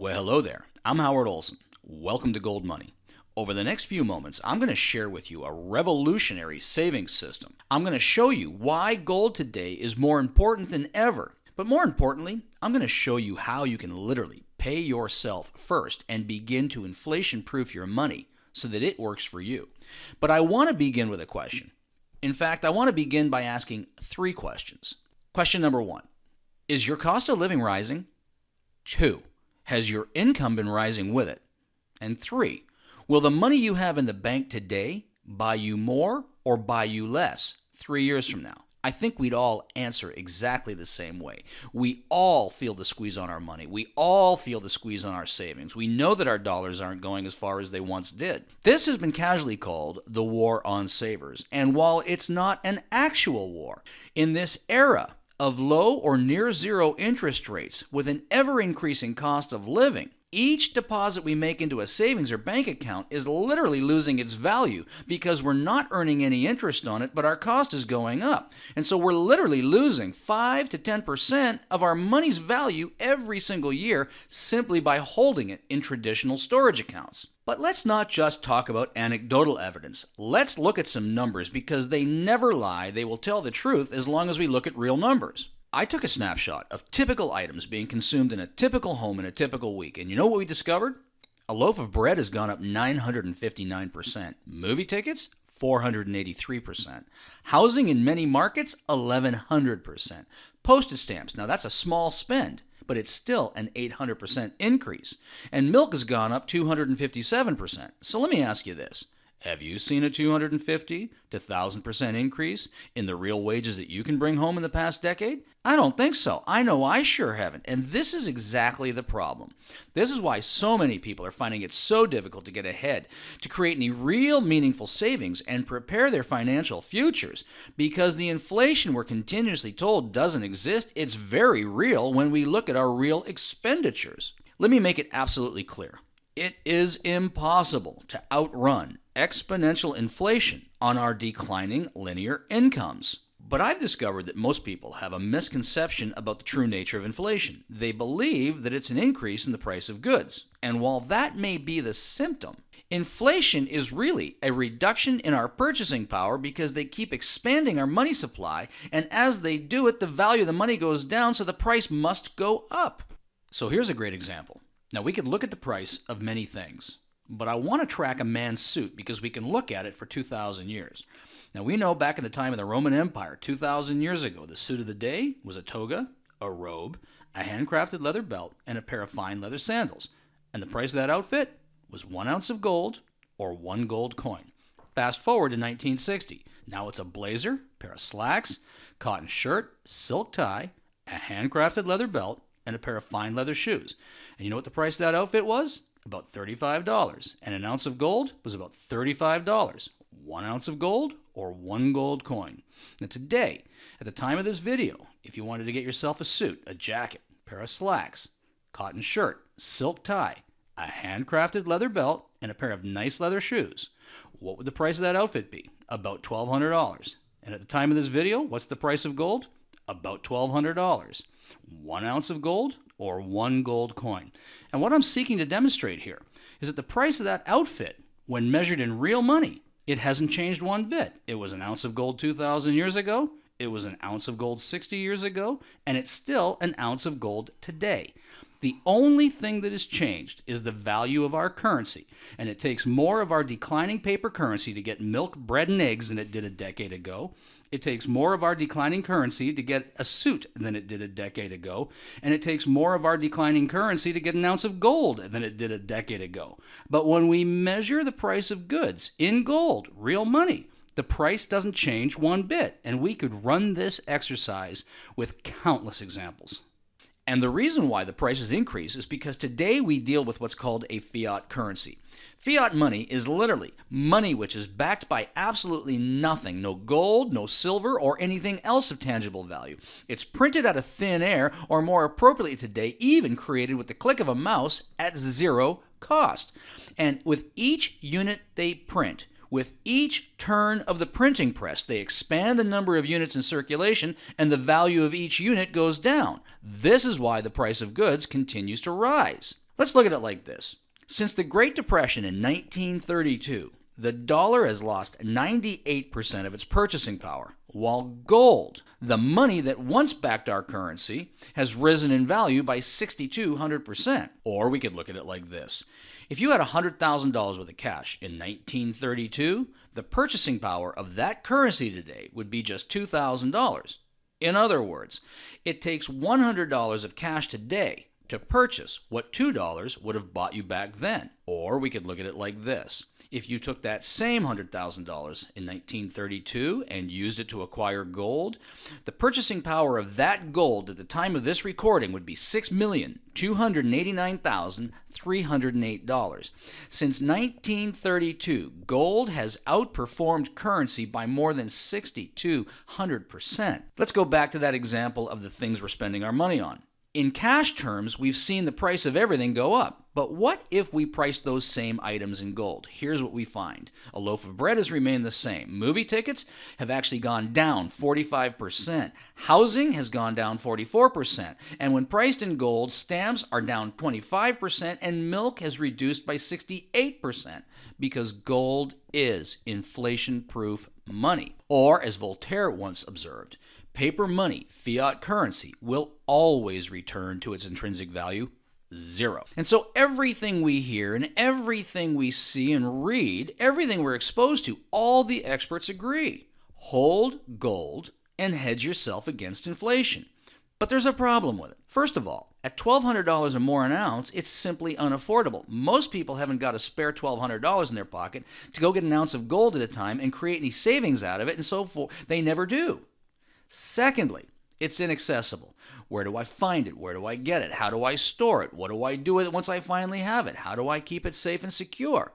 Well, hello there. I'm Howard Olson. Welcome to Gold Money. Over the next few moments, I'm going to share with you a revolutionary savings system. I'm going to show you why gold today is more important than ever. But more importantly, I'm going to show you how you can literally pay yourself first and begin to inflation-proof your money so that it works for you. But I want to begin with a question. In fact, I want to begin by asking 3 questions. Question number 1, is your cost of living rising? 2, has your income been rising with it? And 3, will the money you have in the bank today buy you more or buy you less 3 years from now? I think we'd all answer exactly the same way. We all feel the squeeze on our money. We all feel the squeeze on our savings. We know that our dollars aren't going as far as they once did. This has been casually called the war on savers. And while it's not an actual war, in this era of low or near zero interest rates with an ever-increasing cost of living, each deposit we make into a savings or bank account is literally losing its value because we're not earning any interest on it, but our cost is going up. And so we're literally losing 5 to 10% of our money's value every single year simply by holding it in traditional storage accounts. But let's not just talk about anecdotal evidence. Let's look at some numbers because they never lie. They will tell the truth as long as we look at real numbers. I took a snapshot of typical items being consumed in a typical home in a typical week, and you know what we discovered? A loaf of bread has gone up 959%. Movie tickets, 483%. Housing in many markets, 1100%. Postage stamps, now that's a small spend, but it's still an 800% increase. And milk has gone up 257%. So let me ask you this. Have you seen a 250 to 1,000% increase in the real wages that you can bring home in the past decade? I don't think so. I know I sure haven't. And this is exactly the problem. This is why so many people are finding it so difficult to get ahead, to create any real meaningful savings and prepare their financial futures. Because the inflation we're continuously told doesn't exist, it's very real when we look at our real expenditures. Let me make it absolutely clear. It is impossible to outrun exponential inflation on our declining linear incomes. But I've discovered that most people have a misconception about the true nature of inflation. They believe that it's an increase in the price of goods. And while that may be the symptom, inflation is really a reduction in our purchasing power because they keep expanding our money supply, and as they do it, the value of the money goes down, so the price must go up. So here's a great example. Now, we could look at the price of many things, but I want to track a man's suit because we can look at it for 2,000 years. Now, we know back in the time of the Roman Empire, 2,000 years ago, the suit of the day was a toga, a robe, a handcrafted leather belt, and a pair of fine leather sandals. And the price of that outfit was 1 ounce of gold or 1 gold coin. Fast forward to 1960. Now it's a blazer, pair of slacks, cotton shirt, silk tie, a handcrafted leather belt, and a pair of fine leather shoes. And you know what the price of that outfit was? About $35. And an ounce of gold was about $35. 1 ounce of gold or 1 gold coin. Now today, at the time of this video, if you wanted to get yourself a suit, a jacket, pair of slacks, cotton shirt, silk tie, a handcrafted leather belt, and a pair of nice leather shoes, what would the price of that outfit be? About $1,200. And at the time of this video, what's the price of gold? About $1,200. 1 ounce of gold or 1 gold coin. And what I'm seeking to demonstrate here is that the price of that outfit, when measured in real money, it hasn't changed one bit. It was an ounce of gold 2,000 years ago, it was an ounce of gold 60 years ago, and it's still an ounce of gold today. The only thing that has changed is the value of our currency, and it takes more of our declining paper currency to get milk, bread, and eggs than it did a decade ago. It takes more of our declining currency to get a suit than it did a decade ago, and it takes more of our declining currency to get an ounce of gold than it did a decade ago. But when we measure the price of goods in gold, real money, the price doesn't change one bit, and we could run this exercise with countless examples. And the reason why the prices increase is because today we deal with what's called a fiat currency. Fiat money is literally money which is backed by absolutely nothing, no gold, no silver, or anything else of tangible value. It's printed out of thin air, or more appropriately today, even created with the click of a mouse at zero cost. And with each unit they print, with each turn of the printing press, they expand the number of units in circulation, and the value of each unit goes down. This is why the price of goods continues to rise. Let's look at it like this. Since the Great Depression in 1932, the dollar has lost 98% of its purchasing power, while gold, the money that once backed our currency, has risen in value by 6,200%. Or we could look at it like this. If you had $100,000 worth of cash in 1932, the purchasing power of that currency today would be just $2,000. In other words, it takes $100 of cash today to purchase what $2 would have bought you back then. Or we could look at it like this. If you took that same $100,000 in 1932 and used it to acquire gold, the purchasing power of that gold at the time of this recording would be $6,289,308. Since 1932, gold has outperformed currency by more than 6,200%. Let's go back to that example of the things we're spending our money on. In cash terms, we've seen the price of everything go up. But what if we priced those same items in gold? Here's what we find. A loaf of bread has remained the same. Movie tickets have actually gone down 45%. Housing has gone down 44%. And when priced in gold, stamps are down 25% and milk has reduced by 68% because gold is inflation-proof money. Or, as Voltaire once observed, paper money, fiat currency, will always return to its intrinsic value, zero. And so everything we hear and everything we see and read, everything we're exposed to, all the experts agree. Hold gold and hedge yourself against inflation. But there's a problem with it. First of all, at $1,200 or more an ounce, it's simply unaffordable. Most people haven't got a spare $1,200 in their pocket to go get an ounce of gold at a time and create any savings out of it, and so forth. They never do. Secondly, it's inaccessible. Where do I find it? Where do I get it? How do I store it? What do I do with it once I finally have it? How do I keep it safe and secure?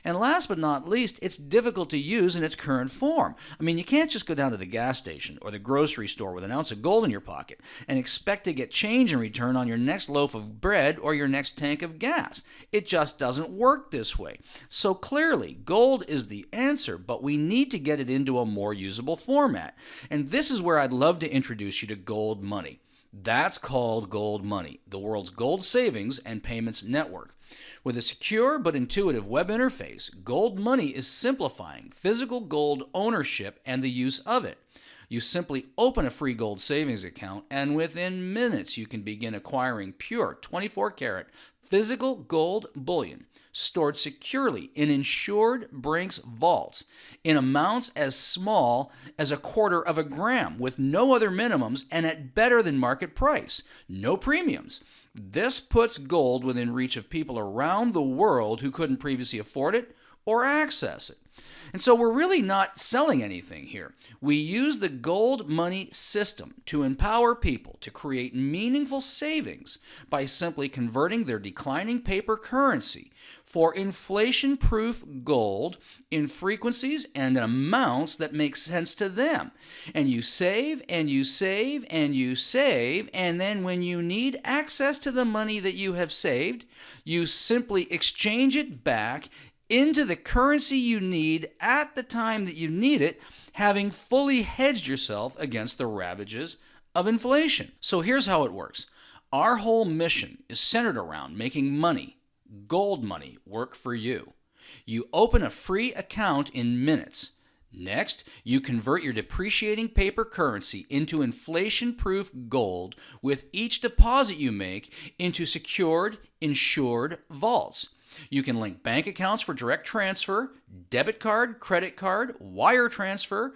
And last but not least, it's difficult to use in its current form. I mean, you can't just go down to the gas station or the grocery store with an ounce of gold in your pocket and expect to get change in return on your next loaf of bread or your next tank of gas. It just doesn't work this way. So clearly, gold is the answer, but we need to get it into a more usable format. And this is where I'd love to introduce you to Gold Money. That's called Gold Money, the world's gold savings and payments network. With a secure but intuitive web interface, Gold Money is simplifying physical gold ownership and the use of it. You simply open a free gold savings account, and within minutes you can begin acquiring pure 24-karat physical gold bullion stored securely in insured Brinks vaults in amounts as small as 1/4 gram with no other minimums and at better than market price. No premiums. This puts gold within reach of people around the world who couldn't previously afford it or access it. And so we're really not selling anything here. We use the Gold Money system to empower people to create meaningful savings by simply converting their declining paper currency for inflation-proof gold in frequencies and amounts that make sense to them. And you save, and you save, and you save, and then when you need access to the money that you have saved, you simply exchange it back into the currency you need at the time that you need it, having fully hedged yourself against the ravages of inflation. So here's how it works. Our whole mission is centered around making money, gold money, work for you. You open a free account in minutes. Next, you convert your depreciating paper currency into inflation-proof gold with each deposit you make into secured, insured vaults. You can link bank accounts for direct transfer, debit card, credit card, wire transfer,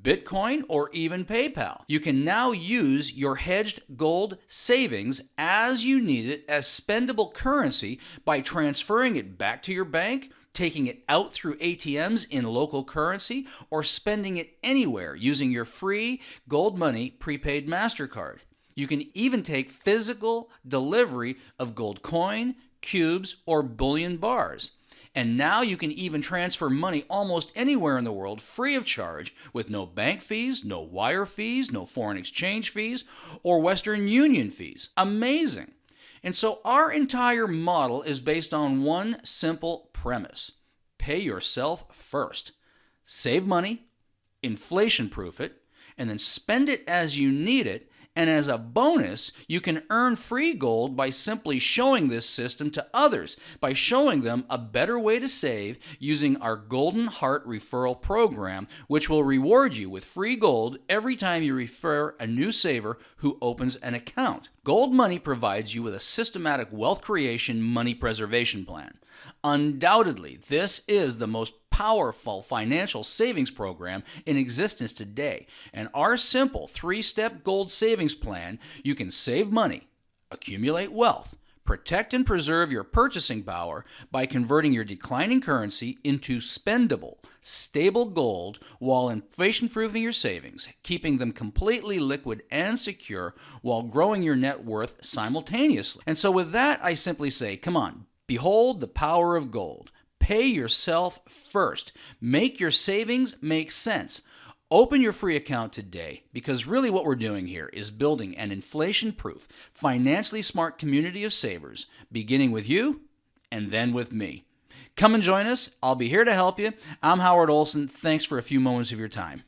Bitcoin, or even PayPal. You can now use your hedged gold savings as you need it as spendable currency by transferring it back to your bank, taking it out through ATMs in local currency, or spending it anywhere using your free Gold Money prepaid MasterCard. You can even take physical delivery of gold coin, cubes, or bullion bars. And now you can even transfer money almost anywhere in the world free of charge with no bank fees, no wire fees, no foreign exchange fees, or Western Union fees. Amazing. And so our entire model is based on one simple premise. Pay yourself first. Save money, inflation-proof it, and then spend it as you need it, And as a bonus, you can earn free gold by simply showing this system to others, by showing them a better way to save using our Golden Heart Referral Program, which will reward you with free gold every time you refer a new saver who opens an account. Gold Money provides you with a systematic wealth creation money preservation plan. Undoubtedly, this is the most powerful financial savings program in existence today. And our simple 3-step gold savings plan, you can save money, accumulate wealth, protect and preserve your purchasing power by converting your declining currency into spendable, stable gold while inflation-proofing your savings, keeping them completely liquid and secure while growing your net worth simultaneously. And so with that, I simply say, come on, behold the power of gold. Pay yourself first. Make your savings make sense. Open your free account today, because really what we're doing here is building an inflation-proof, financially smart community of savers, beginning with you and then with me. Come and join us. I'll be here to help you. I'm Howard Olson. Thanks for a few moments of your time.